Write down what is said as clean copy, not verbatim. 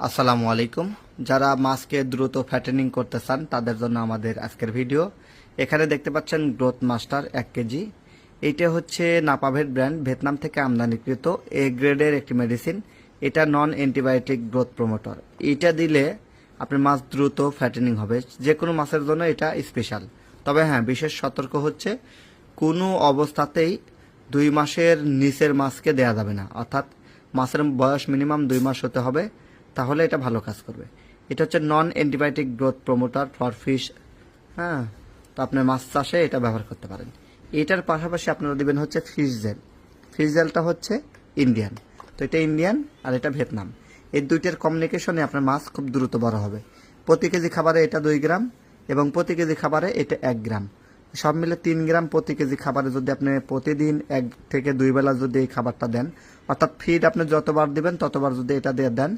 আসসালামু আলাইকুম। যারা মাছকে দ্রুত ফ্যাটেনিং করতে চান তাদের জন্য আমাদের আজকের ভিডিও। এখানে দেখতে পাচ্ছেন গ্রোথ মাস্টার 1 কেজি। এইটা হচ্ছে নাপাভেট ব্র্যান্ড, ভিয়েতনাম থেকে আমদানিকৃত এ গ্রেডের একটি মেডিসিন। এটা নন অ্যান্টিবায়োটিক গ্রোথ প্রমোটর। এটা দিলে আপনার মাছ দ্রুত ফ্যাটেনিং হবে। যে কোনো মাছের জন্য এটা স্পেশাল। তবে হ্যাঁ, বিশেষ সতর্ক হচ্ছে কোনো অবস্থাতেই 2 মাসের নিচের মাছকে দেয়া যাবে না। অর্থাৎ মাছের বয়স মিনিমাম 2 মাস হতে হবে, তাহলে এটা ভালো কাজ করবে। এটা হচ্ছে non antibiotic growth promoter for fish. হ্যাঁ, তো আপনার মাছ চাষে এটা ব্যবহার করতে পারেন। এটার পাশাপাশি আপনারা দিবেন হচ্ছে ফিশ জেল। ফিশ জেলটা হচ্ছে ইন্ডিয়ান, তো এটা ইন্ডিয়ান আর এটা ভিয়েতনাম। এই দুইটার কমিউনিকেশনে আপনার মাছ খুব দ্রুত বড় হবে। প্রতি কেজি খাবারে এটা 2 গ্রাম এবং প্রতি কেজি খাবারে এটা 1 গ্রাম, সব মিলে 3 গ্রাম প্রতি কেজি খাবারে যদি আপনি প্রতিদিন 1 থেকে 2 বেলা যদি এই খাবারটা দেন, অর্থাৎ ফিড আপনি যতবার দিবেন ততবার যদি এটা দিয়ে দেন,